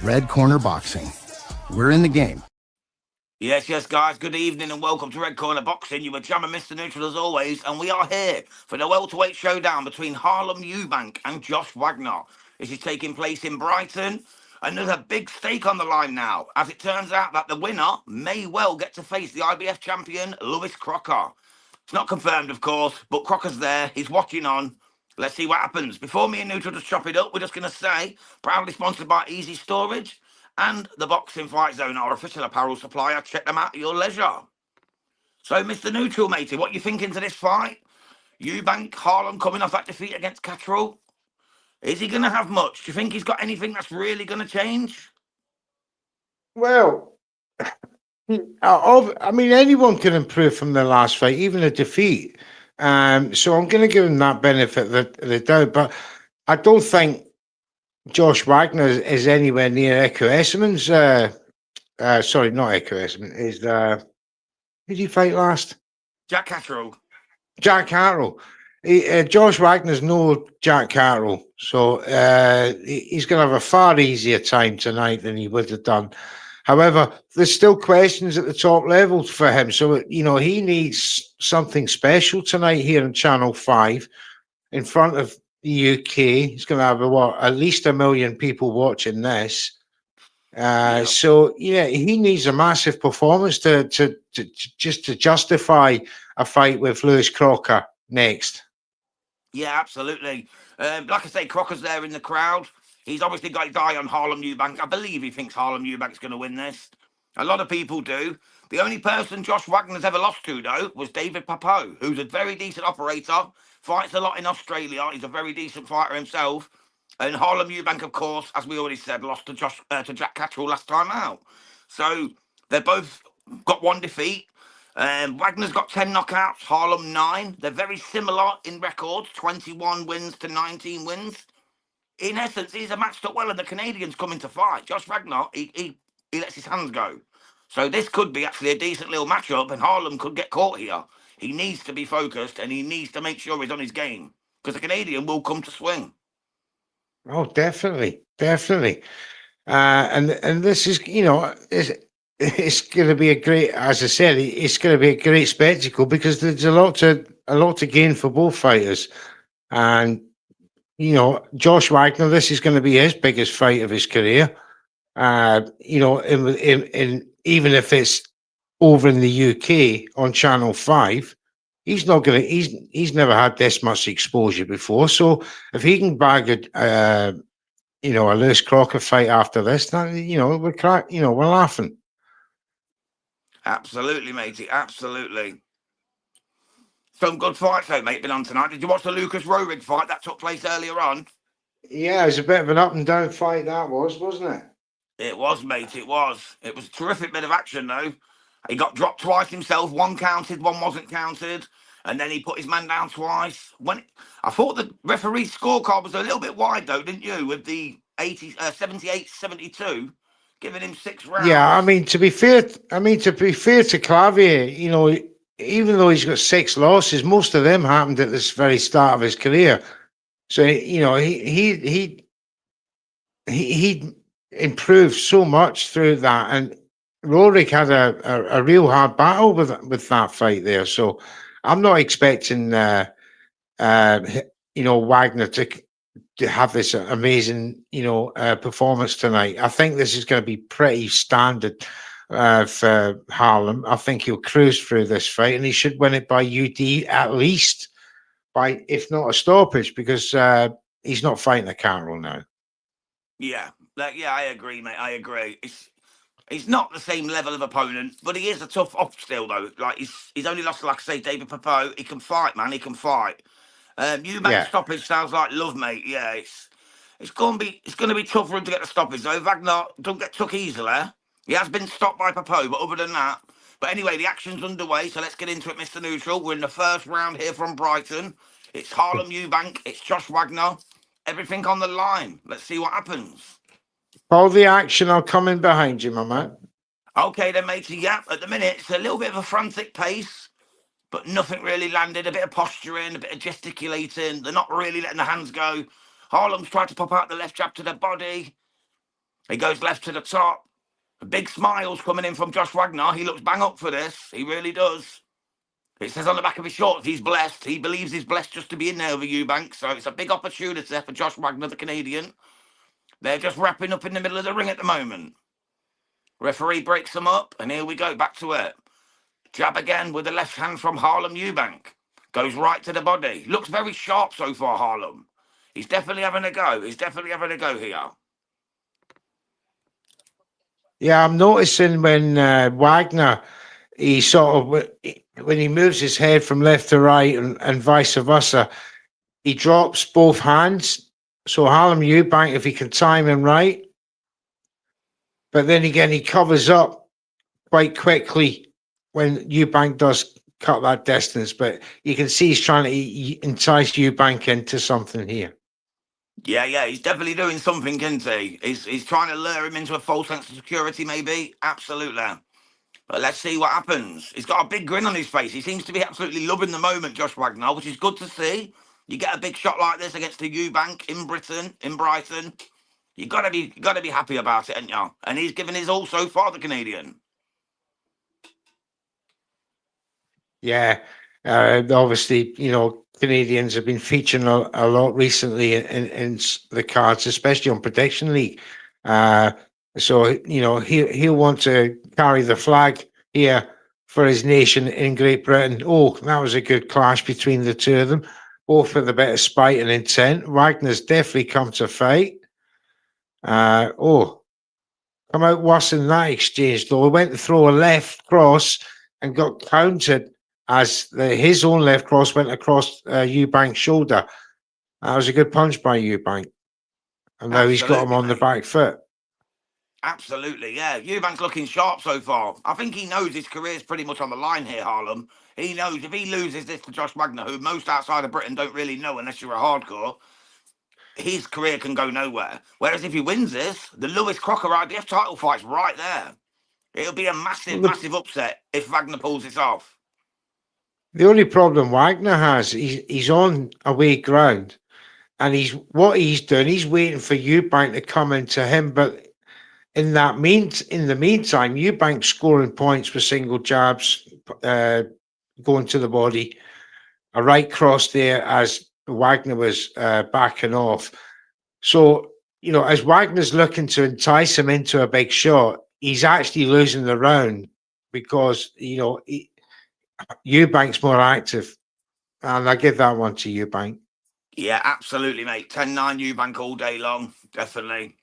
Red Corner Boxing. We're in the game. Yes, guys. Good evening and welcome to Red Corner Boxing. You were jamming Mr. Neutral as always, and we are here for the welterweight showdown between Harlem Eubank and Josh Wagner. This is taking place in Brighton, and there's a big stake on the line now, as it turns out that the winner may well get to face the IBF champion, Lewis Crocker. It's not confirmed, of course, but Crocker's there. He's watching on. Let's see what happens. Before me and Neutral just chop it up, we're just going to say, proudly sponsored by Easy Storage and the Boxing Fight Zone, our official apparel supplier. Check them out at your leisure. So, Mr. Neutral, matey, what you thinking to this fight? Eubank, Harlem coming off that defeat against Catterall. Is he going to have much? Do you think he's got anything that's really going to change? Well, I mean, anyone can improve from the last fight, even a defeat. So I'm going to give him that benefit of the doubt. But I don't think Josh Wagner is anywhere near Echo Esserman's. Sorry, not Echo Esserman. Who did he fight last? Jack Catterall. Jack Catterall. Josh Wagner's no Jack Catterall. So he's going to have a far easier time tonight than he would have done. However, there's still questions at the top level for him. So, you know, he needs something special tonight here on Channel 5 in front of the UK. He's going to have at least 1 million people watching this. So yeah, he needs a massive performance to justify a fight with Lewis Crocker next. Yeah, absolutely. Like I say, Crocker's there in the crowd. He's obviously got his eye on Harlem Eubank. I believe he thinks Harlem Eubank's going to win this. A lot of people do. The only person Josh Wagner's ever lost to, though, was David Papeau, who's a very decent operator, fights a lot in Australia. He's a very decent fighter himself. And Harlem Eubank, of course, as we already said, lost to Jack Catterall last time out. So they've both got one defeat. Wagner's got 10 knockouts, Harlem 9. They're very similar in records, 21 wins to 19 wins. In essence, these are matched up well, and the Canadians come in to fight. Josh Wagner, he lets his hands go. So this could be actually a decent little matchup, and Harlem could get caught here. He needs to be focused, and he needs to make sure he's on his game, because the Canadian will come to swing. Oh, definitely. And this is, you know, it's going to be a great, as I said, it's going to be a great spectacle because there's a lot to gain for both fighters. And you know, Josh Wagner, this is going to be his biggest fight of his career. You know, in even if it's over in the UK on Channel 5, he's never had this much exposure before. So if he can bag a Lewis Crocker fight after this, then, you know, we're laughing. Absolutely, matey. Absolutely. Some good fights, though, mate, been on tonight. Did you watch the Lucas Rohrig fight that took place earlier on? Yeah, it was a bit of an up and down fight, that wasn't it? It was, mate. It was. It was a terrific bit of action, though. He got dropped twice himself. One counted, one wasn't counted. And then he put his man down twice. I thought the referee's scorecard was a little bit wide, though, didn't you? With the 78-72, giving him 6 rounds. Yeah, I mean, to be fair to Clavier, you know, even though he's got 6 losses, most of them happened at this very start of his career. So, you know, he improved so much through that, and Rohrig had a real hard battle with that fight there. So, I'm not expecting Wagner to have this amazing performance tonight. I think this is going to be pretty standard for Harlem. I think he'll cruise through this fight, and he should win it by UD at least, by if not a stoppage, because he's not fighting a Catterall now. Yeah, I agree, mate. I agree. He's not the same level of opponent, but he is a tough op still, though. Like he's only lost, like I say, David Papeau. He can fight, man. He can fight. Eubank stoppage sounds like love, mate. Yeah, it's going to be tough for him to get the stoppage, though. Wagner don't get took easily. He has been stopped by Papeau, but other than that. But anyway, the action's underway, so let's get into it, Mr. Neutral. We're in the first round here from Brighton. It's Harlem Eubank. It's Josh Wagner. Everything on the line. Let's see what happens. All the action, I'll come in behind you, my man. Okay, then, matey. Yeah, at the minute, it's a little bit of a frantic pace, but nothing really landed. A bit of posturing, a bit of gesticulating. They're not really letting the hands go. Harlem's tried to pop out the left jab to the body. He goes left to the top. Big smiles coming in from Josh Wagner. He looks bang up for this. He really does. It says on the back of his shorts he's blessed. He believes he's blessed just to be in there with Eubank. So it's a big opportunity for Josh Wagner, the Canadian. They're just wrapping up in the middle of the ring at the moment. Referee breaks them up, and here we go, back to it. Jab again with the left hand from Harlem Eubank. Goes right to the body. Looks very sharp so far, Harlem. He's definitely having a go. He's definitely having a go here. Yeah, I'm noticing when Wagner, he sort of, when he moves his head from left to right and vice versa, he drops both hands. So Harlem Eubank, if he can time him right, but then again, he covers up quite quickly when Eubank does cut that distance. But you can see he's trying to entice Eubank into something here. Yeah, he's definitely doing something, isn't he? He's trying to lure him into a false sense of security, maybe. Absolutely. But let's see what happens. He's got a big grin on his face. He seems to be absolutely loving the moment, Josh Wagner, which is good to see. You get a big shot like this against the Eubank in Brighton. You gotta be happy about it, ain't you? And he's given his all so far, the Canadian. Yeah, obviously, Canadians have been featuring a lot recently in the cards, especially on Prediction League. So he'll want to carry the flag here for his nation in Great Britain. Oh, that was a good clash between the two of them, both with a bit of spite and intent. Wagner's definitely come to fight. Come out worse in that exchange though. He went to throw a left cross and got countered as his own left cross went across Eubank's shoulder. That was a good punch by Eubank. And now he's got him on the back foot. Absolutely, yeah. Eubank's looking sharp so far. I think he knows his career's pretty much on the line here, Harlem. He knows if he loses this to Josh Wagner, who most outside of Britain don't really know unless you're a hardcore, his career can go nowhere. Whereas if he wins this, the Lewis Crocker IBF title fight's right there. It'll be a massive upset if Wagner pulls this off. The only problem Wagner has, he's on away ground, and he's doing, he's waiting for Eubank to come into him. But in the meantime, Eubank's scoring points with single jabs, going to the body, a right cross there as Wagner was backing off. So, as Wagner's looking to entice him into a big shot, he's actually losing the round because, Eubank's more active. And I give that one to Eubank. Yeah, absolutely, mate. 10-9 Eubank all day long. Definitely.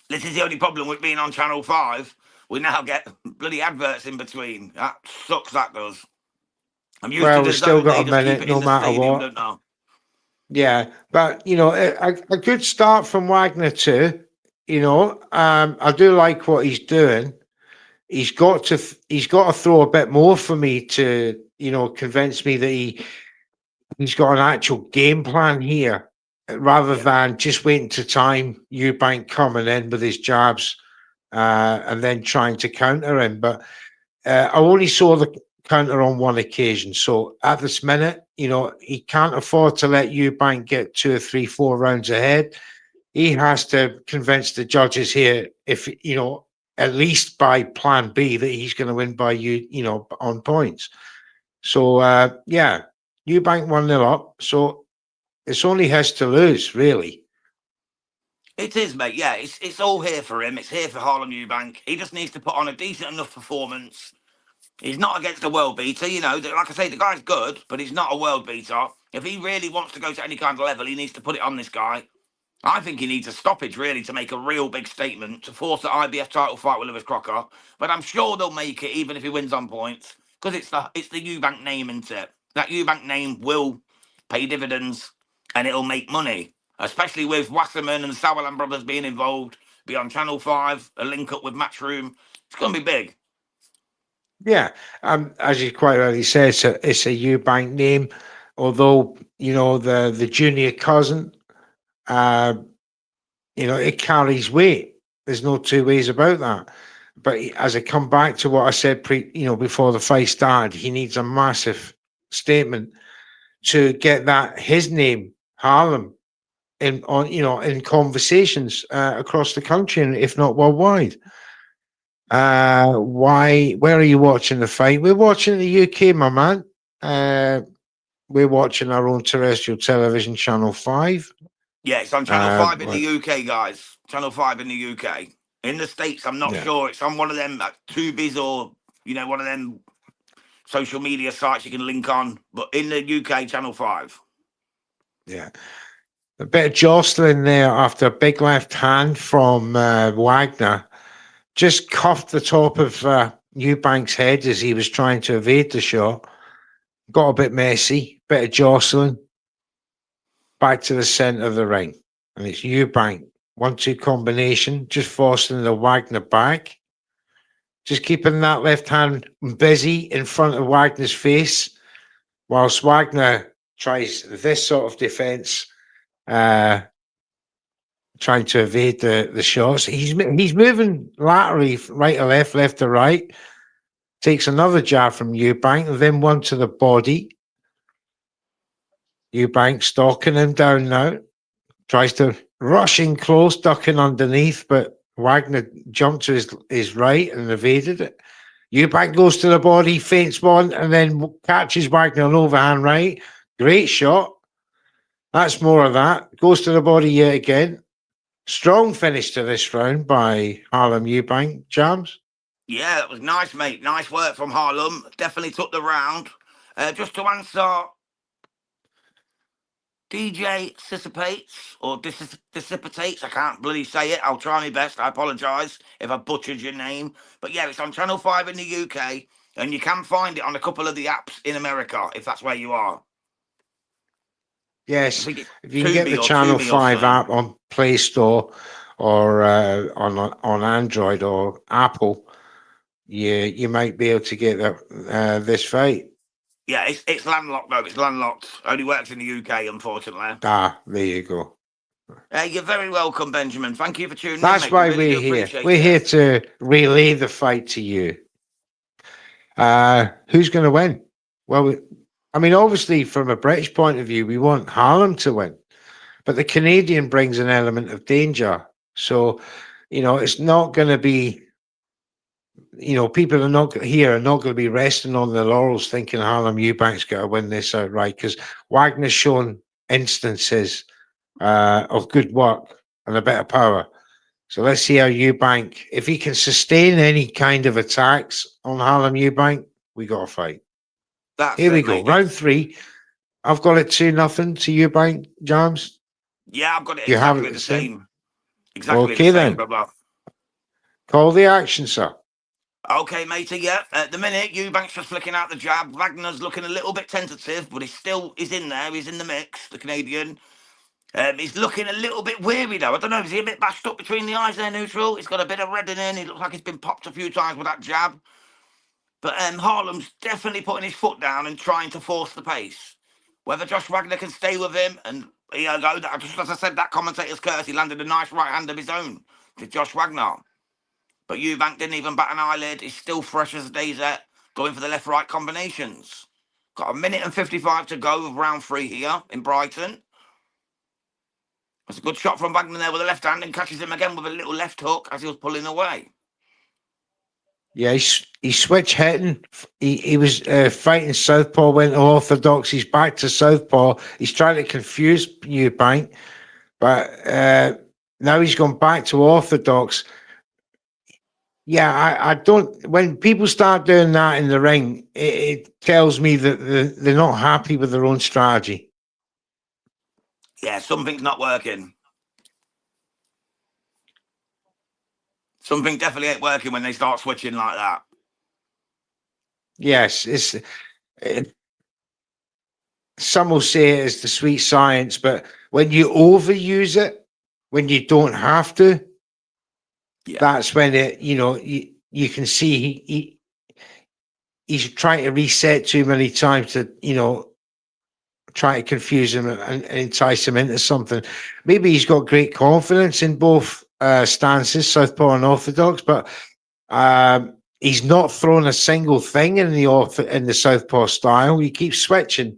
This is the only problem with being on Channel 5. We now get bloody adverts in between. That sucks, that does. I'm used to we've still got a minute, no matter what. Yeah, but a good start from Wagner too. I do like what he's doing. He's got to throw a bit more for me to convince me that he's got an actual game plan here, rather than just waiting to time Eubank coming in with his jabs and then trying to counter him. But I only saw the counter on one occasion. So at this minute, he can't afford to let Eubank get 2 or 3, 4 rounds ahead. He has to convince the judges here, if at least by plan B, that he's going to win by on points. So Eubank 1-0 up. So it's only his to lose, really. It is, mate. Yeah, it's all here for him. It's here for Harlem Eubank. He just needs to put on a decent enough performance. He's not against a world beater, like I say, the guy's good, but he's not a world beater. If he really wants to go to any kind of level, he needs to put it on this guy. I think he needs a stoppage, really, to make a real big statement, to force the IBF title fight with Lewis Crocker. But I'm sure they'll make it, even if he wins on points, because it's the Eubank name, isn't it? That Eubank name will pay dividends, and it'll make money, especially with Wasserman and Sauerland brothers being involved, be on Channel 5, a link up with Matchroom. It's going to be big. Yeah, as you quite rightly said, it's a Eubank name, although the junior cousin, it carries weight. There's no two ways about that. But as I come back to what I said before the fight started, he needs a massive statement to get his name, Harlem, in conversations across the country, and if not worldwide. Where are you watching the fight? We're watching the UK, my man. We're watching our own terrestrial television, Channel 5. Yeah, it's on Channel 5 in But- the UK, guys. Channel 5 in the UK. In the States, I'm not Yeah. sure. It's on one of them Tubies or, one of them social media sites you can link on. But in the UK, Channel 5. Yeah. A bit of jostling there after a big left hand from Wagner. Just cuffed the top of Eubank's head as he was trying to evade the shot. Got a bit messy, bit of jostling. Back to the centre of the ring. And it's Eubank. 1-2 combination, just forcing the Wagner back. Just keeping that left hand busy in front of Wagner's face, whilst Wagner tries this sort of defence, trying to evade the shots. He's moving laterally, right to left to right. Takes another jab from Eubank, and then one to the body. Eubank stalking him down now. Tries to rush in close, ducking underneath, but Wagner jumped to his right and evaded it. Eubank goes to the body, feints one, and then catches Wagner an overhand right. Great shot. That's more of that. Goes to the body yet again. Strong finish to this round by Harlem Eubank. Jams? Yeah, that was nice, mate. Nice work from Harlem. Definitely took the round. Just to answer DJ Dissipates. I can't bloody say it. I'll try my best. I apologise if I butchered your name. But yeah, it's on Channel 5 in the UK, and you can find it on a couple of the apps in America, if that's where you are. Yes. If you can get the Channel 5 app on Play Store or on Android or Apple, you might be able to get this fight. Yeah, it's landlocked, though. It's landlocked. Only works in the UK, unfortunately. Ah, there you go. You're very welcome, Benjamin. Thank you for tuning in. That's why really we're here. We're here to relay the fight to you. Who's going to win? Well, obviously, from a British point of view, we want Harlem to win. But the Canadian brings an element of danger. So, it's not going to be, people are not going to be resting on their laurels thinking Harlem Eubank's got to win this outright, because Wagner's shown instances of good work and a bit of power. So let's see how Eubank, if he can sustain any kind of attacks on Harlem Eubank, we got to fight. Here we go. Mate. Round 3. I've got it 2-0 to Eubank, Jams. Yeah, I've got it exactly the same. Exactly okay, the same, then. brother. Call the action, sir. Okay, matey, yeah. At the minute, Eubank's just flicking out the jab. Wagner's looking a little bit tentative, but he's in there. He's in the mix, the Canadian. He's looking a little bit weary, though. I don't know. Is he a bit bashed up between the eyes there, neutral? He's got a bit of red in. He looks like he's been popped a few times with that jab. But Harlem's definitely putting his foot down and trying to force the pace. Whether Josh Wagner can stay with him, and just as I said, that commentator's curse, he landed a nice right hand of his own to Josh Wagner. But Eubank didn't even bat an eyelid. He's still fresh as a daisy, going for the left-right combinations. Got 1 minute and 55 to go of round 3 here in Brighton. That's a good shot from Wagner there with the left hand, and catches him again with a little left hook as he was pulling away. Yeah, he switched hitting. He was fighting southpaw, went to orthodox. He's back to southpaw. He's trying to confuse Eubank, but now he's gone back to orthodox. Yeah, I don't. When people start doing that in the ring, it tells me that they're not happy with their own strategy. Yeah, something's not working. Something definitely ain't working when they start switching like that. Yes, some will say it is the sweet science, but when you overuse it, when you don't have to, that's when you can see he's trying to reset too many times to try to confuse him and entice him into something. Maybe he's got great confidence in both stances, southpaw and orthodox, but he's not thrown a single thing in the southpaw style. He keeps switching.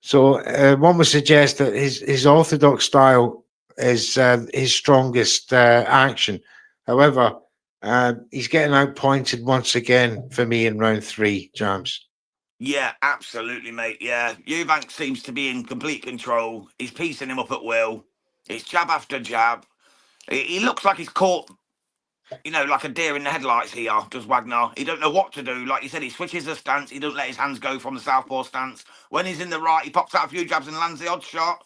So one would suggest that his orthodox style is his strongest action. However, he's getting outpointed once again for me in round 3, James. Yeah, absolutely, mate. Yeah, Eubank seems to be in complete control. He's piecing him up at will. It's jab after jab. He looks like he's caught, like a deer in the headlights here, does Wagner. He don't know what to do. Like you said, he switches the stance. He don't let his hands go from the southpaw stance. When he's in the right, he pops out a few jabs and lands the odd shot.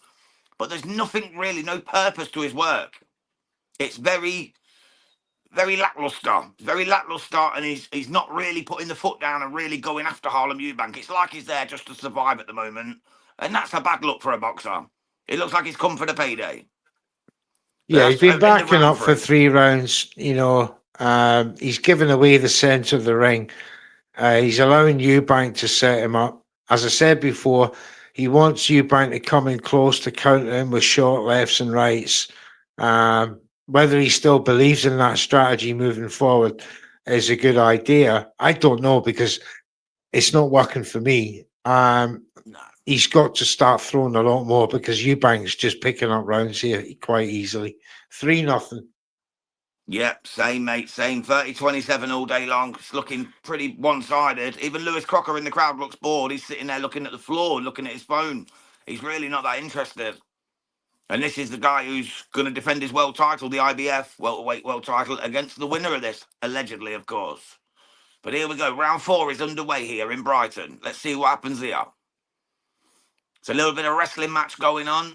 But there's nothing really, no purpose to his work. It's very, very lackluster. Very lackluster, and he's not really putting the foot down and really going after Harlem Eubank. It's like he's there just to survive at the moment. And that's a bad look for a boxer. It looks like he's come for the payday. Yeah, he's been In the backing round up for 3. 3 rounds. He's given away the centre of the ring. He's allowing Eubank to set him up. As I said before, he wants Eubank to come in close to counter him with short lefts and rights. Whether he still believes in that strategy moving forward is a good idea. I don't know, because it's not working for me. No. He's got to start throwing a lot more, because Eubank's just picking up rounds here quite easily. 3-0. Yep, same, mate. Same. 30-27 all day long. It's looking pretty one-sided. Even Lewis Crocker in the crowd looks bored. He's sitting there looking at the floor, looking at his phone. He's really not that interested. And this is the guy who's going to defend his world title, the IBF welterweight world title, against the winner of this, allegedly, of course. But here we go. Round 4 is underway here in Brighton. Let's see what happens here. It's a little bit of wrestling match going on.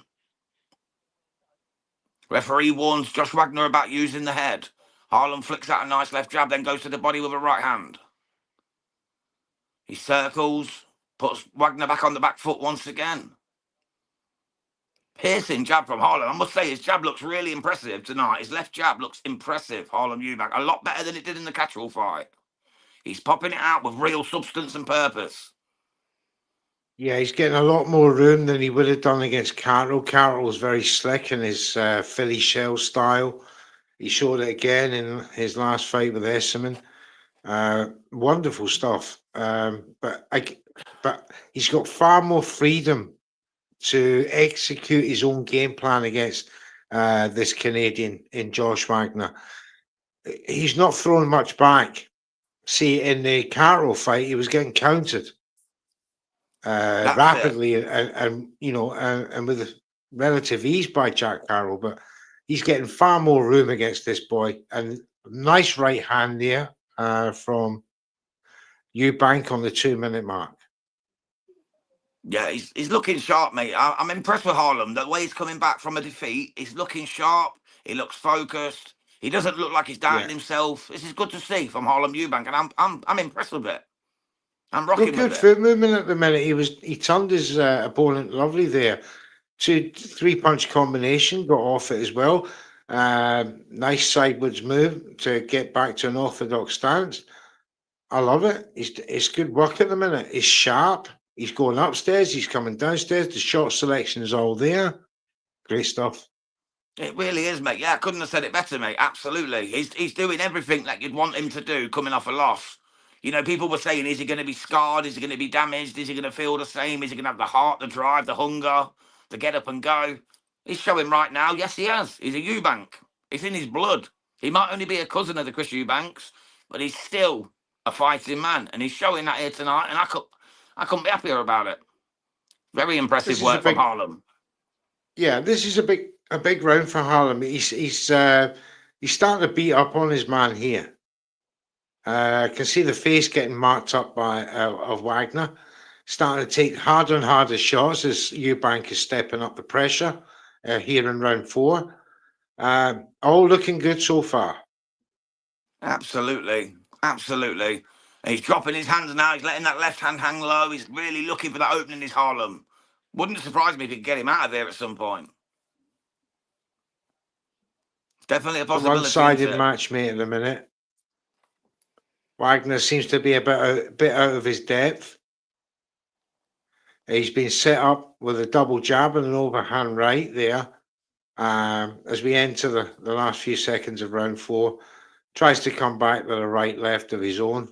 Referee warns Josh Wagner about using the head. Harlem flicks out a nice left jab, then goes to the body with a right hand. He circles, puts Wagner back on the back foot once again. Piercing jab from Harlem. I must say, his jab looks really impressive tonight. His left jab looks impressive, Harlem Eubank. A lot better than it did in the Catterall fight. He's popping it out with real substance and purpose. Yeah, he's getting a lot more room than he would have done against Carroll. Carroll was very slick in his Philly shell style. He showed it again in his last fight with Esserman. Wonderful stuff. But he's got far more freedom to execute his own game plan against this Canadian in Josh Wagner. He's not throwing much back. See, in the Carroll fight, he was getting countered rapidly and with relative ease by Jack Carroll, but he's getting far more room against this boy. And nice right hand there from Eubank on the 2-minute mark. Yeah, he's looking sharp, mate. I'm impressed with Harlem. The way he's coming back from a defeat, he's looking sharp. He looks focused. He doesn't look like he's doubting himself. This is good to see from Harlem Eubank, and I'm impressed with it. I'm rocking Good with it. foot movement at the minute. He turned his opponent lovely there. 2-3 punch combination, got off it as well. Nice sideways move to get back to an orthodox stance. I love it. It's good work at the minute. He's sharp. He's going upstairs. He's coming downstairs. The shot selection is all there. Great stuff. It really is, mate. Yeah, I couldn't have said it better, mate. Absolutely. He's doing everything that you'd want him to do coming off a loss. People were saying, is he going to be scarred? Is he going to be damaged? Is he going to feel the same? Is he going to have the heart, the drive, the hunger, the get up and go? He's showing right now, yes, he has. He's a Eubank. It's in his blood. He might only be a cousin of the Chris Eubanks, but he's still a fighting man. And he's showing that here tonight, and I couldn't be happier about it. Very impressive work from Harlem. Yeah, this is a big round for Harlem. He's starting to beat up on his man here. I can see the face getting marked up by of Wagner, starting to take harder and harder shots as Eubank is stepping up the pressure here in round 4. All looking good so far. Absolutely. And he's dropping his hands now. He's letting that left hand hang low. He's really looking for that opening in his Harlem. Wouldn't surprise me if he could get him out of there at some point. Definitely a possibility. One-sided match, mate, at the minute. Wagner seems to be a bit out of his depth. He's been set up with a double jab and an overhand right there. As we enter the last few seconds of round 4, tries to come back with a right left of his own,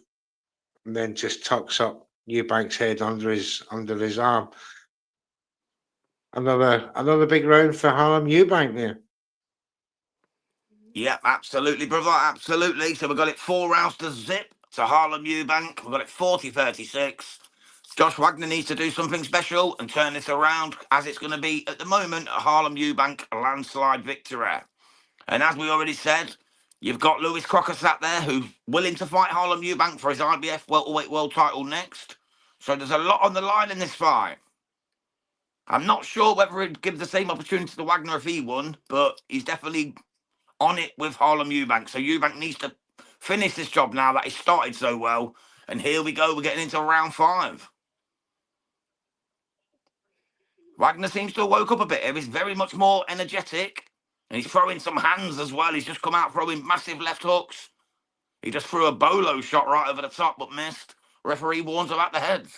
and then just tucks up Eubank's head under his arm. another big round for Harlem Eubank there. Yep, absolutely, brother, absolutely. So we've got it 4 rounds to zip to Harlem Eubank. We've got it 40-36. Josh Wagner needs to do something special and turn this around, as it's going to be, at the moment, a Harlem Eubank landslide victory. And as we already said, you've got Lewis Crocker sat there who's willing to fight Harlem Eubank for his IBF welterweight world title next. So there's a lot on the line in this fight. I'm not sure whether he'd give the same opportunity to Wagner if he won, but he's definitely on it with Harlem Eubank. So Eubank needs to finish this job now that he started so well. And here we go, we're getting into round 5. Wagner seems to have woke up a bit here. He's very much more energetic. And he's throwing some hands as well. He's just come out throwing massive left hooks. He just threw a bolo shot right over the top, but missed. Referee warns about the heads.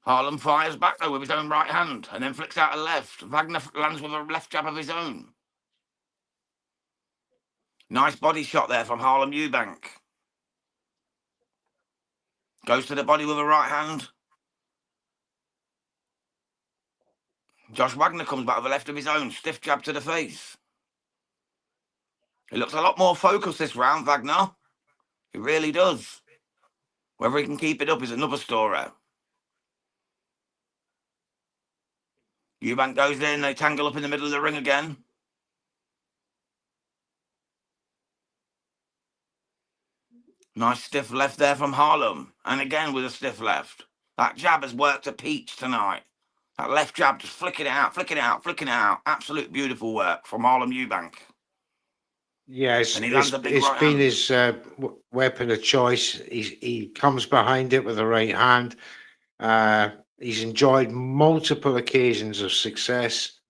Harlem fires back, though, with his own right hand, and then flicks out a left. Wagner lands with a left jab of his own. Nice body shot there from Harlem Eubank. Goes to the body with a right hand. Josh Wagner comes back with a left of his own. Stiff jab to the face. He looks a lot more focused this round, Wagner. He really does. Whether he can keep it up is another story. Eubank goes in, they tangle up in the middle of the ring again. Nice stiff left there from Harlem. And again with a stiff left. That jab has worked a peach tonight. That left jab just flicking it out, flicking it out, flicking it out. Absolute beautiful work from Harlem Eubank. Yeah, it's been his weapon of choice. He comes behind it with the right hand. He's enjoyed multiple occasions of success.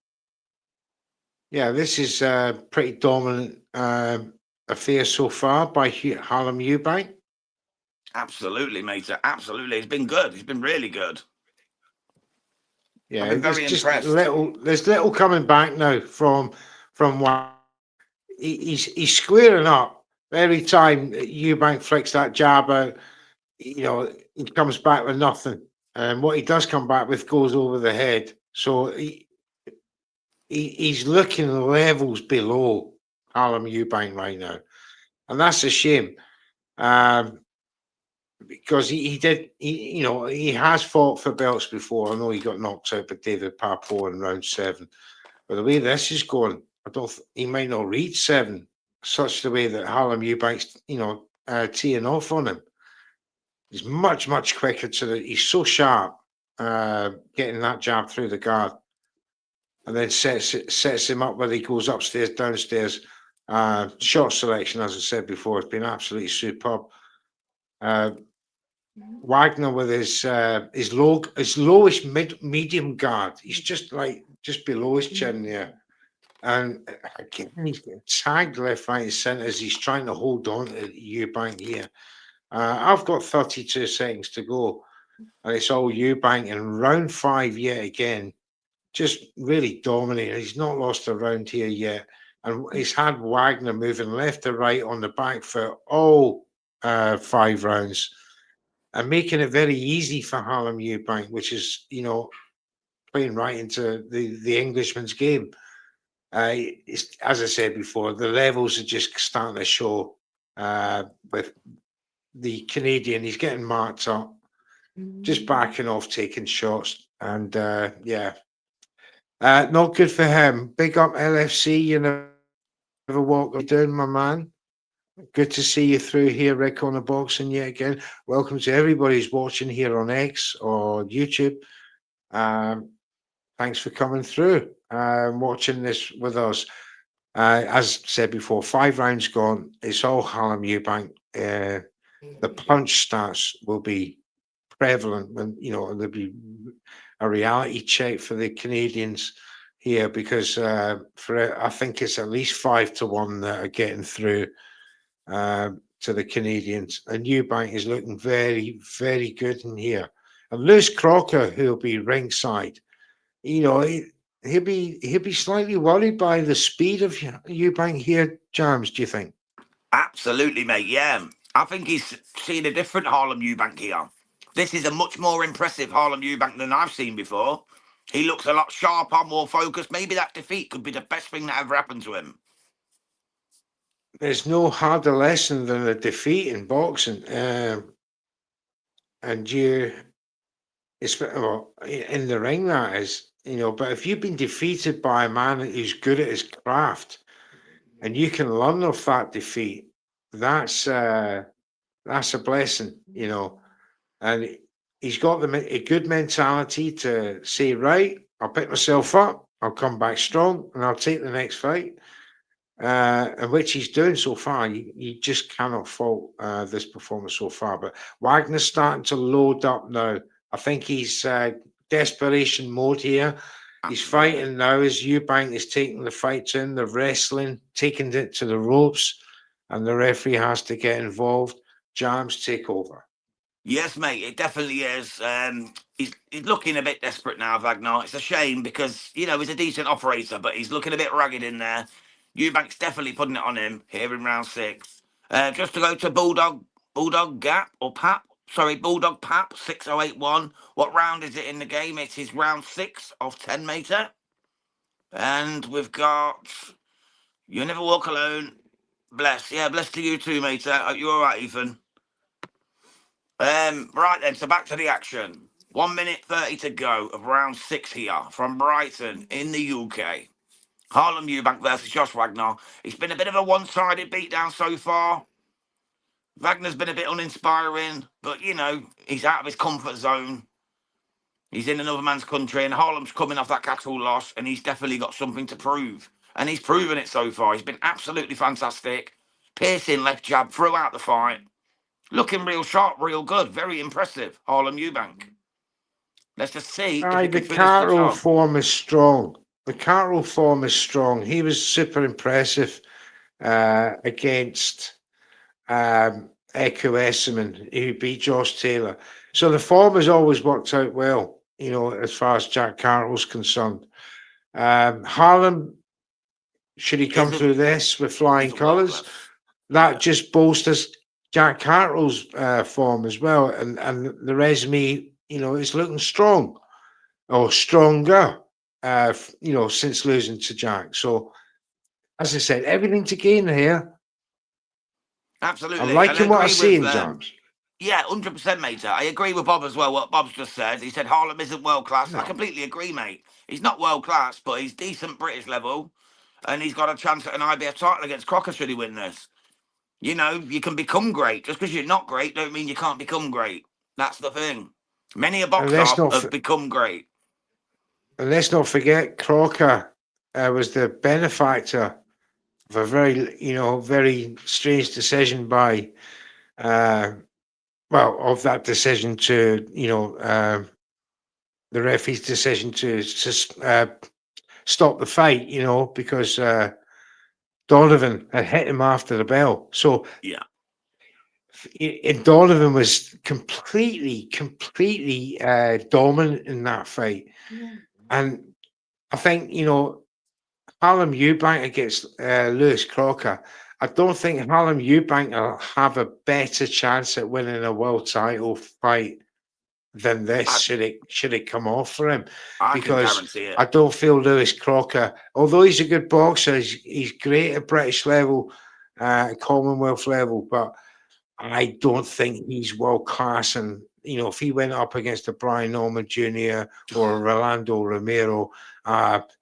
Yeah, this is a pretty dominant affair so far by Harlem Eubank. Absolutely, mate. Absolutely. It's been good. It's been really good. Yeah, I've been very impressed. There's little coming back now from he's squaring up. Every time Eubank flicks that jab out, he comes back with nothing. And what he does come back with goes over the head. So he's looking levels below Harlem Eubank right now. And that's a shame. Because he has fought for belts before. I know he got knocked out by David Papo in round 7. But the way this is going, he might not reach 7, such the way that Harlem Eubank's, teeing off on him. He's much, much quicker he's so sharp, getting that jab through the guard. And then sets him up whether he goes upstairs, downstairs. Shot selection, as I said before, has been absolutely superb. Wagner with his lowest medium guard. He's just below his chin there. And again, he's getting tagged left, right, and centre as he's trying to hold on to Eubank here. I've got 32 seconds to go, and it's all Eubank in round 5 yet again. Just really dominating. He's not lost a round here yet. And he's had Wagner moving left to right on the back for all 5 rounds and making it very easy for Harlem Eubank, which is, playing right into the Englishman's game. As I said before, the levels are just starting to show with the Canadian. He's getting marked up, just backing off, taking shots. And not good for him. Big up LFC, never walk you down, my man. Good to see you through here, Rick, on the boxing yet again. Welcome to everybody who's watching here on X or YouTube. Thanks for coming through and watching this with us. As said before, 5 rounds gone. It's all Harlem Eubank. The punch stats will be prevalent when, there'll be a reality check for the Canadians here because I think it's at least 5-1 that are getting through to the Canadians. And Eubank is looking very, very good in here. And Lewis Crocker, who'll be ringside, he'll be slightly worried by the speed of Eubank here, James, do you think? Absolutely, mate. Yeah. I think he's seen a different Harlem Eubank here. This is a much more impressive Harlem Eubank than I've seen before. He looks a lot sharper, more focused. Maybe that defeat could be the best thing that ever happened to him. There's no harder lesson than a defeat in boxing. And it's well, in the ring, that is, but if you've been defeated by a man who's good at his craft and you can learn off that defeat, that's a blessing, and he's got a good mentality to say, right, I'll pick myself up, I'll come back strong, and I'll take the next fight. And which he's doing so far. You just cannot fault this performance so far. But Wagner's starting to load up now. I think he's desperation mode here. He's fighting now as Eubank is taking the fight to him, the wrestling, taking it to the ropes, and the referee has to get involved. Jams take over. Yes, mate, it definitely is. He's looking a bit desperate now, Wagner. It's a shame because, he's a decent operator, but he's looking a bit ragged in there. Eubank's definitely putting it on him here in round 6. Just to go to Bulldog Gap or Pap. Sorry, Bulldog Pap 6081. What round is it in the game? It is round 6 of 10 meter. And we've got You Never Walk Alone. Bless. Yeah, bless to you too, mate. Are you all right, Ethan? Right then, so back to the action. 1 minute 30 to go of round 6 here from Brighton in the UK. Harlem Eubank versus Josh Wagner. It's been a bit of a one-sided beatdown so far. Wagner's been a bit uninspiring, but he's out of his comfort zone. He's in another man's country, and Harlem's coming off that cattle loss, and he's definitely got something to prove. And he's proven it so far. He's been absolutely fantastic. Piercing left jab throughout the fight. Looking real sharp, real good. Very impressive, Harlem Eubank. Let's just see if he can The finish the Carroll job. form is strong. The Carroll form is strong. He was super impressive against Echo Esserman, who beat Josh Taylor. So the form has always worked out well, as far as Jack Carroll's concerned. Harlem, should he come through this with flying colours, that just bolsters Jack Carroll's form as well, and the resume, is looking strong or stronger, since losing to Jack. So, as I said, everything to gain here. Absolutely. I'm liking what I see in James. Yeah, 100%, mate. I agree with Bob as well, what Bob's just said. He said Harlem isn't world class. No. I completely agree, mate. He's not world class, but he's decent British level, and he's got a chance at an IBF title against Crocker should he win this. You can become great. Just because you're not great don't mean you can't become great. That's the thing. Many a boxer have become great. And let's not forget, Crocker was the benefactor of a very strange decision by, of that decision to, the referee's decision to stop the fight, because Donovan had hit him after the bell. So yeah, Donovan was completely dominant in that fight. Yeah. And I think, Harlem Eubank against Lewis Crocker, I don't think Harlem Eubank will have a better chance at winning a world title fight than this should it come off for him. Because I don't feel Lewis Crocker, although he's a good boxer, he's great at British level, Commonwealth level, but I don't think he's world class. And if he went up against a Brian Norman Jr. or a Rolando Romero,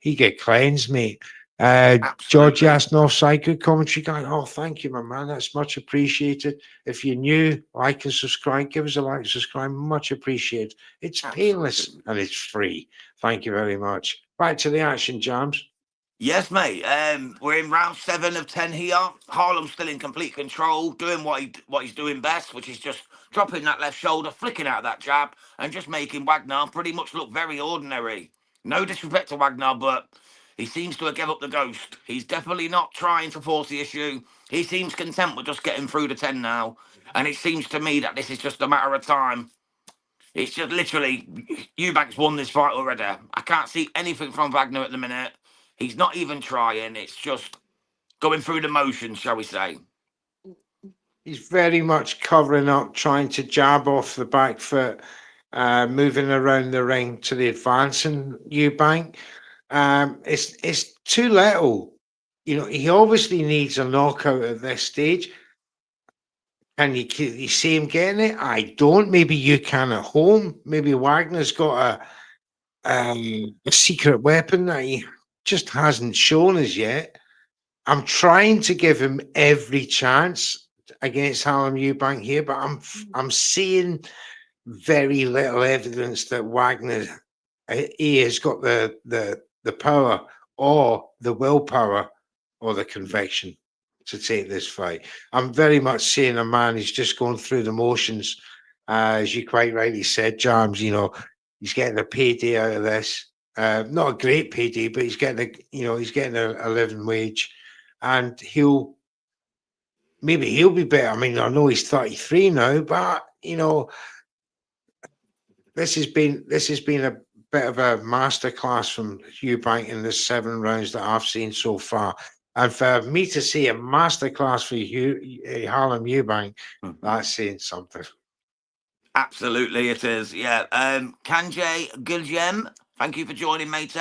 he'd get cleansed, mate. George Yasnoff, side good commentary guy. Oh, thank you, my man. That's much appreciated. If you're new, like and subscribe. Give us a like, subscribe. Much appreciated. It's painless and it's free. Thank you very much. Back to the action, Jams. Yes, mate. We're in round 7 of 10 here. Harlem's still in complete control, doing what he's doing best, which is just dropping that left shoulder, flicking out that jab, and just making Wagner pretty much look very ordinary. No disrespect to Wagner, but he seems to have given up the ghost. He's definitely not trying to force the issue. He seems content with just getting through the 10 now. And it seems to me that this is just a matter of time. It's just literally, Eubank's won this fight already. I can't see anything from Wagner at the minute. He's not even trying. It's just going through the motions, shall we say. He's very much covering up, trying to jab off the back foot, moving around the ring to the advancing Eubank. It's too little. He obviously needs a knockout at this stage. You see him getting it? I don't. Maybe you can at home. Maybe Wagner's got a secret weapon that he just hasn't shown us yet. I'm trying to give him every chance against Harlem Eubank here, but I'm seeing very little evidence that Wagner he has got the power or the willpower or the conviction to take this fight. I'm very much seeing a man who's just going through the motions, as you quite rightly said, James. He's getting a payday out of this. Not a great payday, but he's getting a living wage, and he'll be better. I mean, I know he's 33 now, but this has been a bit of a masterclass from Eubank in the 7 rounds that I've seen so far. And for me to see a masterclass for Harlem Eubank, that's saying something. Absolutely, it is. Yeah. Kanjay Guljem, thank you for joining, mate.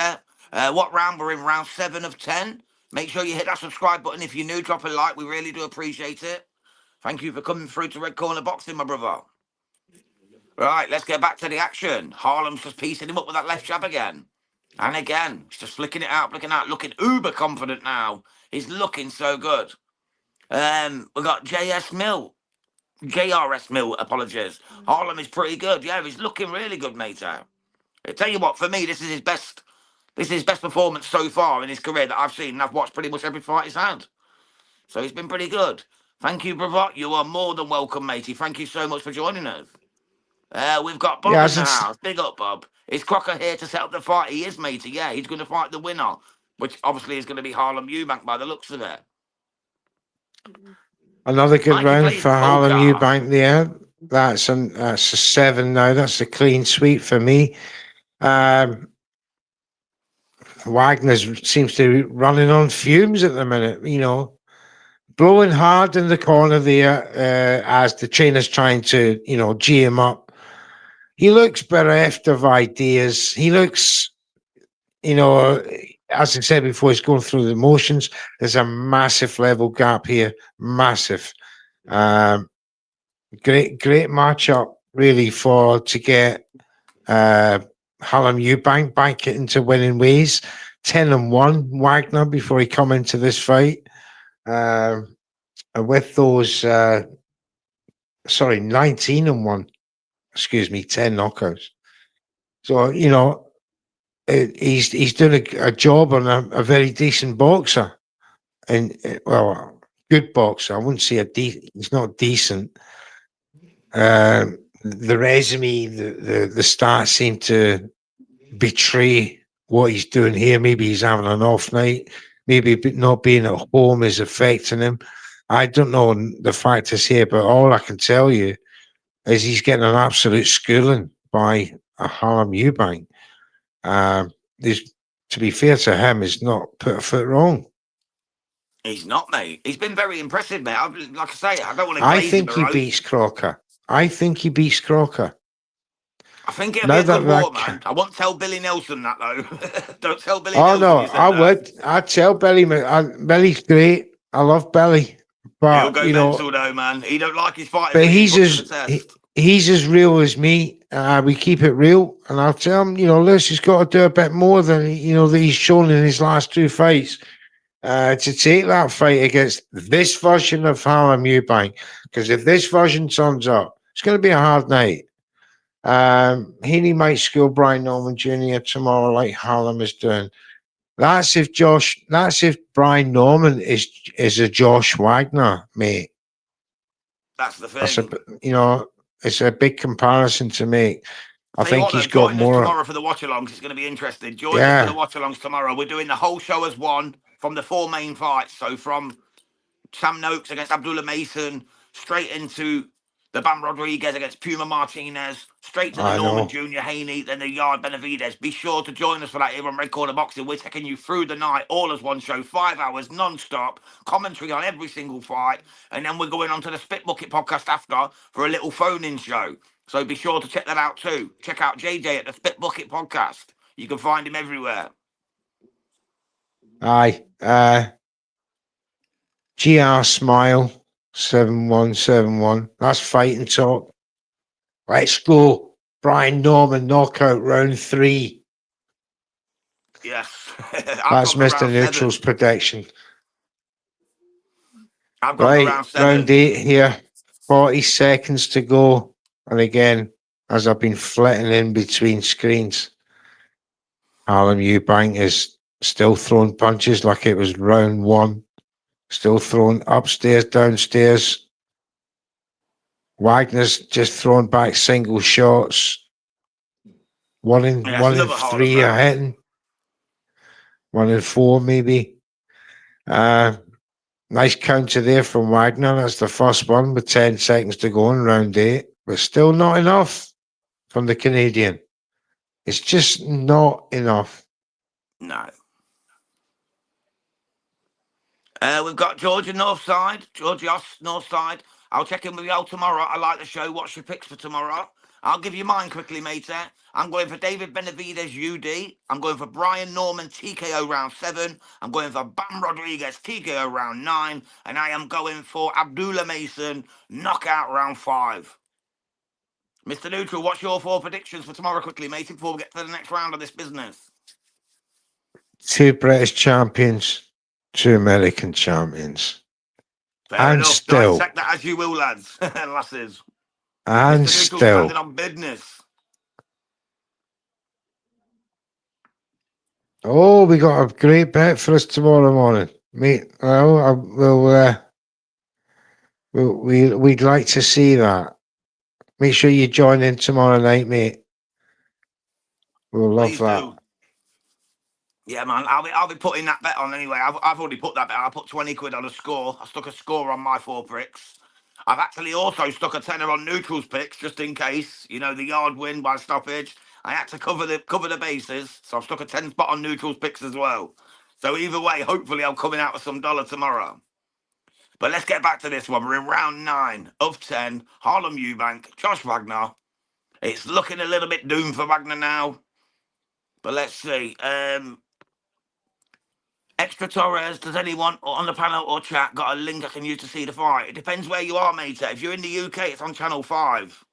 What round? We're in round 7 of 10. Make sure you hit that subscribe button. If you're new, drop a like. We really do appreciate it. Thank you for coming through to Red Corner Boxing, my brother. Right, let's get back to the action. Harlem's just piecing him up with that left jab again. And again, he's just flicking it out, looking uber confident now. He's looking so good. We've got JRS Mill, apologies. Harlem is pretty good. Yeah, he's looking really good, mate. I tell you what, for me, this is his best performance so far in his career that I've seen. And I've watched pretty much every fight he's had. So he's been pretty good. Thank you, brother. You are more than welcome, matey. Thank you so much for joining us. We've got Bob in the house. Big up, Bob. Is Crocker here to set up the fight? He is, matey. Yeah, he's going to fight the winner, which obviously is going to be Harlem Eubank by the looks of it. Another good round for Harlem Eubank there. That's a 7 now. That's a clean sweep for me. Wagner seems to be running on fumes at the minute, blowing hard in the corner there as the trainer's trying to, G him up. He looks bereft of ideas. He looks, as I said before, he's going through the motions. There's a massive level gap here. Massive. Great matchup, really, to get Harlem Eubank back into winning ways. 10-1 Wagner before he come into this fight. And with those, 19-1. Excuse me, 10 knockouts. So he's doing a job on a very decent boxer, and good boxer. I wouldn't say he's not decent. The resume, the stats seem to betray what he's doing here. Maybe he's having an off night. Maybe not being at home is affecting him. I don't know the factors here, but all I can tell you is he's getting an absolute schooling by a Harlem Eubank. To be fair to him, he's not put a foot wrong. He's not, mate. He's been very impressive, mate. Like I say, I don't want to. I think he beats Crocker. I think it'll be a good war, man. I won't tell Billy Nelson that, though. Don't tell Billy Nelson. Oh, no, I would. I'd tell Billy. Billy's great. I love Billy. But, he'll go mental, though, man. He don't like his fight. But he's as real as me. We keep it real. And I'll tell him, Lewis has got to do a bit more than, that he's shown in his last 2 fights to take that fight against this version of Harlem Eubank. Because if this version turns up, it's going to be a hard night. Heaney might school Brian Norman Jr. tomorrow like Harlem is doing. That's if Brian Norman is a Josh Wagner, mate. That's the thing. It's a big comparison to make. I think he's got more tomorrow for the watchalongs. It's going to be interesting. Join us for the watchalongs tomorrow. We're doing the whole show as one from the 4 main fights. So from Sam Noakes against Abdullah Mason straight into The Bam Rodriguez against Puma Martinez, straight to the I Norman know. Jr. Haney, then the Yard Benavides. Be sure to join us for that here on Red Corner Boxing. We're taking you through the night, all as one show, 5 hours non-stop, commentary on every single fight, and then we're going on to the Spit Bucket podcast after for a little phone-in show. So be sure to check that out too. Check out JJ at the Spit Bucket podcast. You can find him everywhere. Aye. GR Smile 7171. That's fighting talk. Let's go. Brian Norman knockout round 3. Yes. That's Mr. Neutral's prediction. I've got the Right, round 7. round 8 here. 40 seconds to go. And again, as I've been flitting in between screens, Harlem Eubank is still throwing punches like it was round 1. Still throwing upstairs, downstairs. Wagner's just throwing back single shots. One in another 3 are hitting. 1 in 4 maybe. Nice counter there from Wagner. That's the first one with 10 seconds to go in round 8. But still not enough from the Canadian. It's just not enough. No. We've got Georgia Northside. Georgia Northside. I'll check in with you all tomorrow. I like the show. What's your picks for tomorrow? I'll give you mine quickly, mate. I'm going for David Benavides UD. I'm going for Brian Norman TKO round 7. I'm going for Bam Rodriguez TKO round 9. And I am going for Abdullah Mason knockout round 5. Mr. Neutral, what's your 4 predictions for tomorrow quickly, mate, before we get to the next round of this business? 2 British champions, 2 American champions. Fair and enough. still. Dissect that as you will, lads and lasses. And Mr. Neutral still. standing on business. Oh, we got a great bet for us tomorrow morning, mate. Well, we'd like to see that. Make sure you join in tomorrow night, mate. We'll love Please that. do. Yeah, man. I'll be putting that bet on anyway. I've already put that bet. I put 20 quid on a score. I stuck a score on my 4 pricks. I've actually also stuck a tenner on Neutral's picks just in case. You know, the Yard win by stoppage. I had to cover the bases, so I've stuck a 10 spot on Neutral's picks as well. So either way, hopefully I'm coming out with some dollar tomorrow. But let's get back to this one. We're in round 9 of 10. Harlem Eubank, Josh Wagner. It's looking a little bit doomed for Wagner now. But let's see. Extra Torres, does anyone on the panel or chat got a link I can use to see the fight? It depends where you are, mate. If you're in the UK, it's on Channel 5.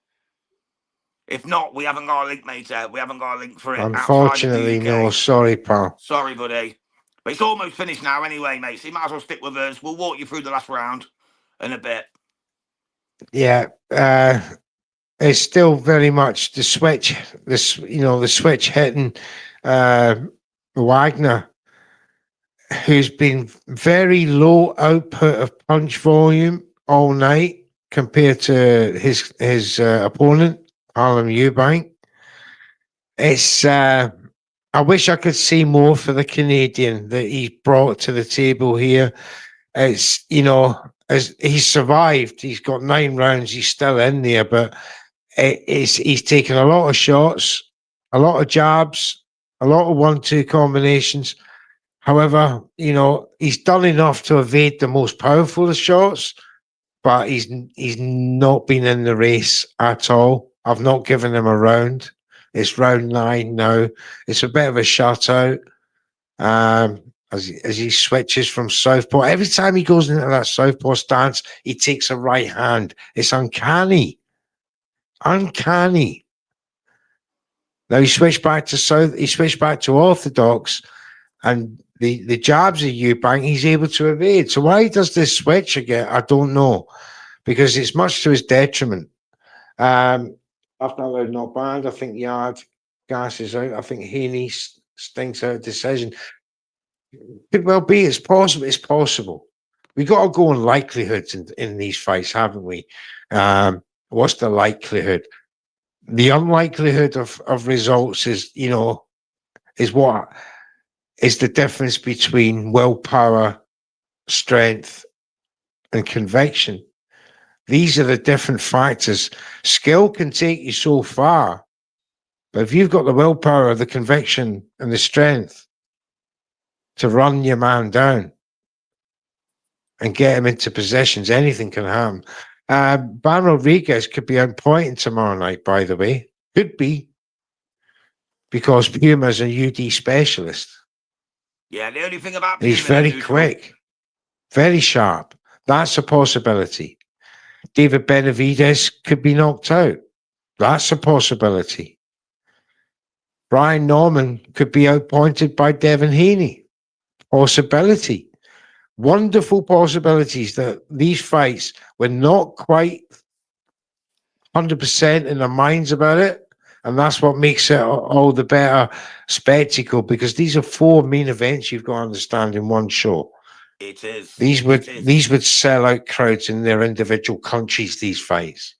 If not, we haven't got a link, mate. We haven't got a link for it. Unfortunately, no. Sorry, pal. Sorry, buddy. But it's almost finished now anyway, mate. So you might as well stick with us. We'll walk you through the last round in a bit. Yeah, it's still very much the switch. The switch hitting Wagner, who's been very low output of punch volume all night compared to his opponent, Harlem Eubank. It's I wish I could see more for the Canadian that he brought to the table here. It's, as he's survived, he's got 9 rounds, he's still in there, but he's taken a lot of shots, a lot of jabs, a lot of 1-2 combinations. However, he's done enough to evade the most powerful of shots, but he's not been in the race at all. I've not given him a round. It's round 9 now. It's a bit of a shutout. As he switches from southpaw. Every time he goes into that southpaw stance, he takes a right hand. It's uncanny. Uncanny. Now he switched back to orthodox, and the jabs of Eubank he's able to evade. So why he does this switch again, I don't know, because it's much to his detriment. After that, not bad. I think Yard gas is out. I think Haney stinks out decision. Could well be. It's possible. It's possible. We got to go on likelihoods in these fights, haven't we? What's the likelihood? The unlikelihood of results is what is the difference between willpower, strength, and conviction. These are the different factors. Skill can take you so far, but if you've got the willpower, the conviction, and the strength to run your man down and get him into positions, anything can happen. Ban Rodriguez could be on point tomorrow night, by the way. Could be, because Puma's a UD specialist. Yeah, the only thing about He's Puma, very neutral, quick, very sharp. That's a possibility. David Benavides could be knocked out. That's a possibility. Brian Norman could be outpointed by Devin Haney. Possibility. Wonderful possibilities that these fights were not quite 100% in their minds about it. And that's what makes it all the better spectacle, because these are 4 main events you've got to understand in one show. it is. These would sell out crowds in their individual countries, these fights.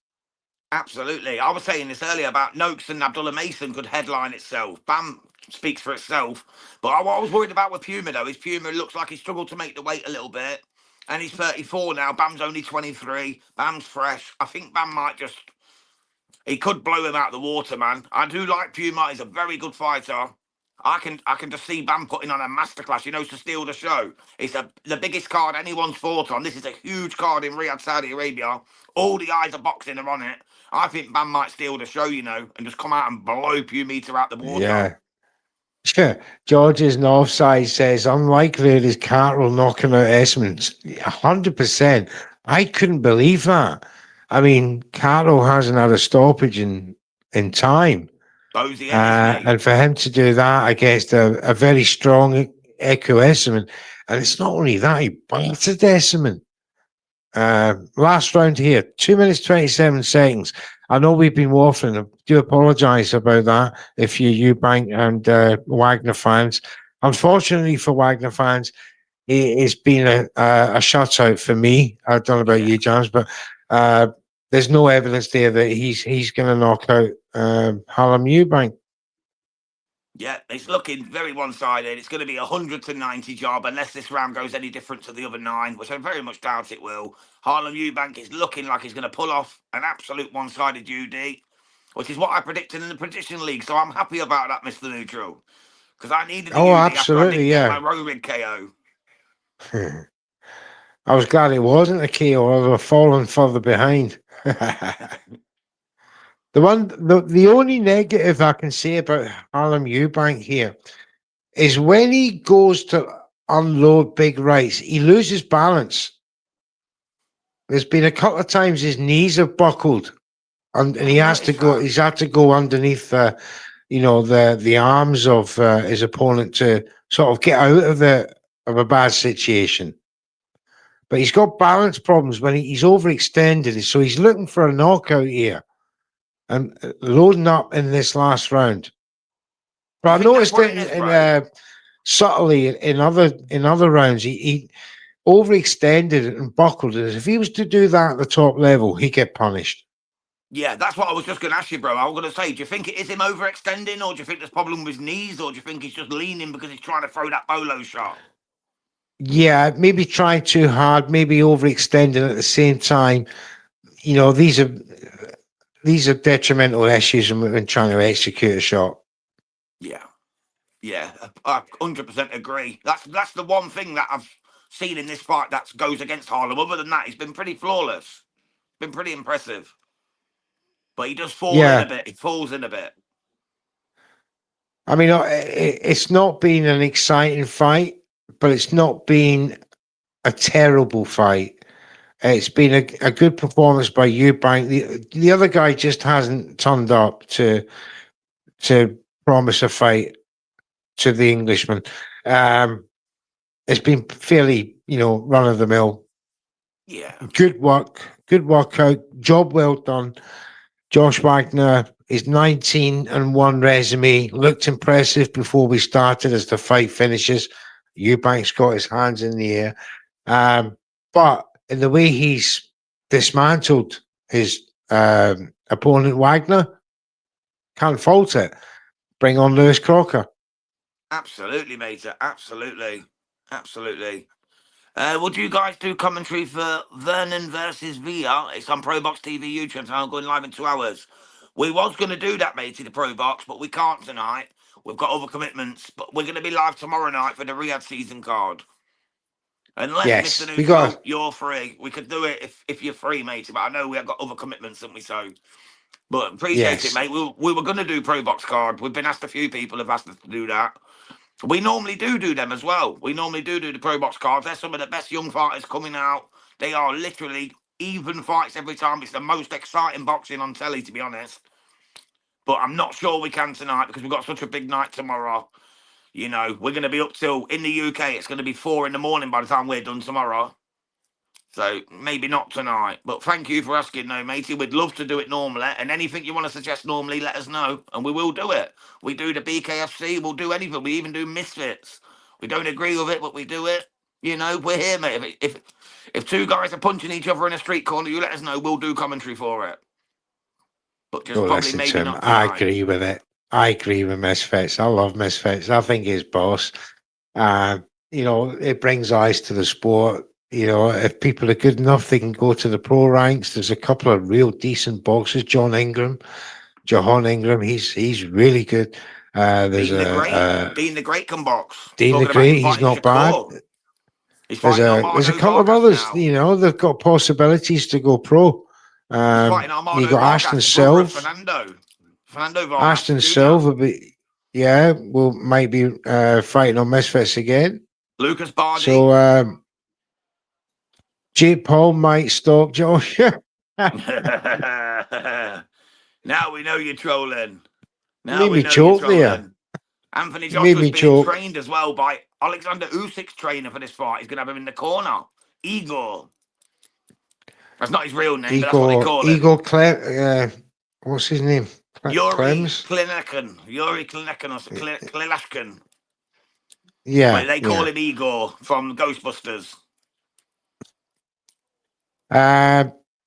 Absolutely. I was saying this earlier about Noakes and Abdullah Mason could headline itself. Bam speaks for itself. But what I was worried about with Puma, though, is Puma looks like he struggled to make the weight a little bit. And he's 34 now. Bam's only 23. Bam's fresh. I think Bam might just... He could blow him out of the water, man. I do like Puma. He's a very good fighter. I can just see Bam putting on a masterclass. He knows to steal the show. It's the biggest card anyone's fought on. This is a huge card in Riyadh, Saudi Arabia. All the eyes of boxing are on it. I think Bam might steal the show, and just come out and blow Pumita out the water. Yeah. Sure. George's in offside says, unlikely it is Carroll knocking out Esmonds. 100%. I couldn't believe that. I mean, Carroll hasn't had a stoppage in time. And for him to do that against a very strong Echo Esmond, and it's not only that, he battered Esmond. Last round here, 2 minutes 27 seconds. I know we've been waffling. I do apologise about that if you're Eubank and Wagner fans. Unfortunately for Wagner fans, it's been a shutout for me. I don't know about you, James, but there's no evidence there that he's going to knock out Harlem Eubank. Yeah, it's looking very one-sided. It's going to be 190 job unless this round goes any different to the other 9, which I very much doubt it will. Harlem Eubank is looking like he's going to pull off an absolute one-sided UD, which is what I predicted in the prediction league. So I'm happy about that, Mr. Neutral, because I needed the UD absolutely, after I didn't get my Rorig KO. I was glad it wasn't a KO, or they were falling further behind. The only negative I can say about Harlem Eubank here is when he goes to unload big rights, he loses balance. There's been a couple of times his knees have buckled, and he has to go. He's had to go underneath the arms of his opponent to sort of get out of a bad situation. But he's got balance problems when he's overextended, so he's looking for a knockout here and loading up in this last round. But I noticed it subtly in other rounds. He overextended and buckled it. If he was to do that at the top level, he'd get punished. Yeah, that's what I was just going to ask you, bro. I was going to say, do you think it is him overextending, or do you think there's a problem with his knees, or do you think he's just leaning because he's trying to throw that bolo shot? Yeah, maybe trying too hard, maybe overextending at the same time. These are detrimental issues when trying to execute a shot. Yeah, I 100% agree. That's the one thing that I've seen in this fight that goes against Harlem. Other than that, he's been pretty flawless. Been pretty impressive. But he does fall in a bit. He falls in a bit. I mean, it's not been an exciting fight, but it's not been a terrible fight. It's been a good performance by Eubank. The other guy just hasn't turned up to promise a fight to the Englishman. It's been fairly, run of the mill. Yeah. Good workout, job well done. Josh Wagner, his 19-1 resume looked impressive before we started as the fight finishes. Eubank's got his hands in the air. But in the way he's dismantled his opponent, Wagner, can't fault it. Bring on Lewis Crocker. Absolutely, mate. Absolutely. Would you guys do commentary for Vernon versus Villa? It's on Pro Box TV YouTube channel, going live in 2 hours. We was going to do that, matey, the Pro Box, but we can't tonight. We've got other commitments, but we're going to be live tomorrow night for the Riyadh season card. Unless, Yes, Mr. we got. Neutral, you're free. We could do it if you're free, matey, but I know we have got other commitments, haven't we? So, but appreciate it, Yes, mate. We were going to do Pro Box card. We've been asked, a few people have asked us to do that. We normally do them as well. We normally do the Pro Box cards. They're some of the best young fighters coming out. They are literally even fights every time. It's the most exciting boxing on telly, to be honest. But I'm not sure we can tonight because we've got such a big night tomorrow. You know, we're going to be up till, in the UK, it's going to be 4 a.m. by the time we're done tomorrow. So maybe not tonight. But thank you for asking, though, matey. We'd love to do it normally. And anything you want to suggest normally, let us know. And we will do it. We do the BKFC. We'll do anything. We even do Misfits. We don't agree with it, but we do it. You know, we're here, mate. If 2 guys are punching each other in a street corner, you let us know. We'll do commentary for it. But just don't probably listen maybe to him. not I tonight. agree with it. I agree with Misfits. I love Misfits. I think he's boss. You know, it brings eyes to the sport. You know, if people are good enough, they can go to the pro ranks. There's a couple of real decent boxers. Jahan Ingram, he's really good. There's Dean the Great can box. Dean the Talking about him Great. He's fighting not bad. Shakur. He's fighting There's a Armando couple of Vargas others. now. You know, they've got possibilities to go pro. He's fighting You Armando got Vargas, Ashton the brother of Silva. Fernando Vargas Ashton Jr. Silva, might be fighting on Misfits again. Lucas Bardi. So Jake Paul might stalk Josh. Now we know you're trolling. Now Made we me know you're choke there. trolling. Anthony You made Joshua's me being choke. trained as well by Alexander Usyk's trainer for this fight. He's going to have him in the corner. Igor. That's not his real name, but that's what they call him. Igor what's his name? Yuri Clems? Klinekin. Yuri Klinekin or Klilashkin. Yeah. But they call him Igor from Ghostbusters.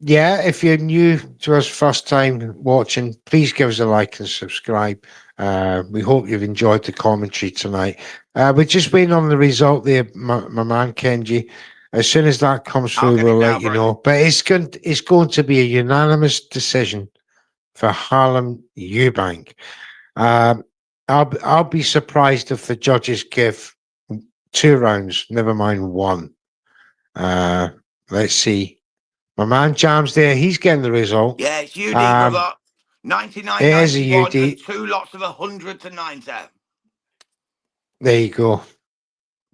Yeah, if you're new to us, first time watching, please give us a like and subscribe. We hope you've enjoyed the commentary tonight. We're just waiting on the result there, my man Kenji. As soon as that comes through, we'll let you know. But it's going to be a unanimous decision for Harlem Eubank. I'll be surprised if the judges give 2 rounds, never mind 1. Let's see. My man Jam's there. He's getting the result. Yeah, it's UD, brother. 99, it is a 91, UD. and 2 lots of 100 to 90. There you go.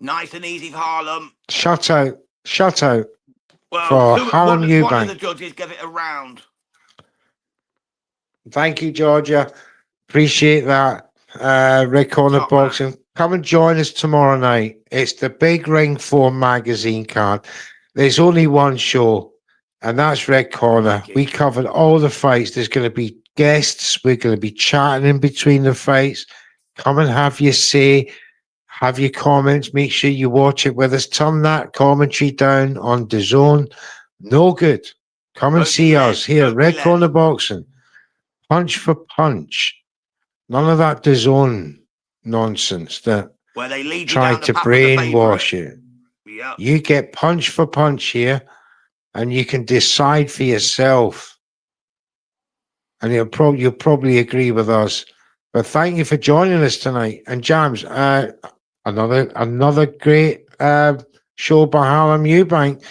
Nice and easy for Harlem. Shut out. Well, for Harlem Eubank. One of the judges give it a round. Thank you, Georgia. Appreciate that. Red Corner Boxing. Man. Come and join us tomorrow night. It's the Big Ring 4 magazine card. There's only one show, and that's Red Corner. We covered all the fights. There's going to be guests. We're going to be chatting in between the fights. Come and have your say. Have your comments. Make sure you watch it with us. Turn that commentary down on DAZN. No good. Come and see us here, Red Corner Boxing. Punch for punch. None of that DAZN nonsense that where they lead try to brainwash you. Yeah. You get punch for punch here, and you can decide for yourself. And you'll probably agree with us. But thank you for joining us tonight. And Jams, another great show by Harlem Eubank.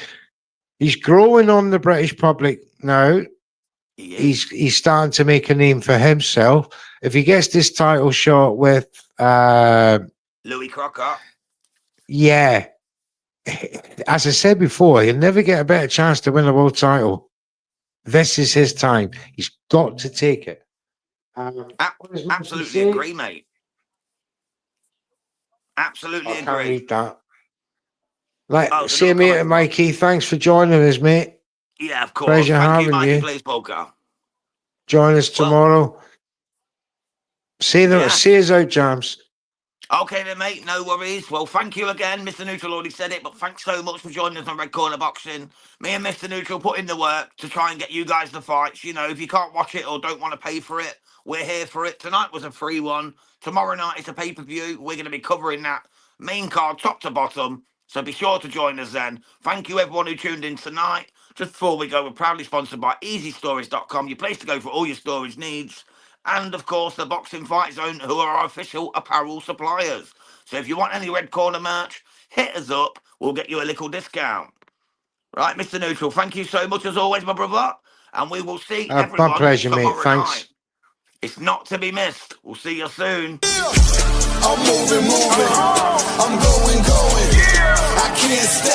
He's growing on the British public now. He's starting to make a name for himself. If he gets this title shot with Louis Crocker, yeah, as I said before, he'll never get a better chance to win a world title. This is his time. He's got to take it. Absolutely agree, mate. Absolutely agree. I can't read that. Same here, Mikey. Thanks for joining us, mate. Yeah, of course. Pleasure Thank having you, Mikey you. Plays Poker. Join us tomorrow. See us out, Jams. Okay then, mate. No worries. Well, thank you again. Mr. Neutral already said it, but thanks so much for joining us on Red Corner Boxing. Me and Mr. Neutral put in the work to try and get you guys the fights. You know, if you can't watch it or don't want to pay for it, we're here for it. Tonight was a free one. Tomorrow night is a pay-per-view. We're going to be covering that main card top to bottom. So be sure to join us then. Thank you everyone who tuned in tonight. Just before we go, we're proudly sponsored by EasyStories.com, your place to go for all your storage needs. And of course, the Boxing Fight Zone, who are our official apparel suppliers. So if you want any Red Corner merch, hit us up. We'll get you a little discount. Right, Mr. Neutral, thank you so much as always, my brother. And we will see everyone My pleasure, mate. tomorrow Thanks. night. It's not to be missed. We'll see you soon. I'm moving. I'm going. I can't stop.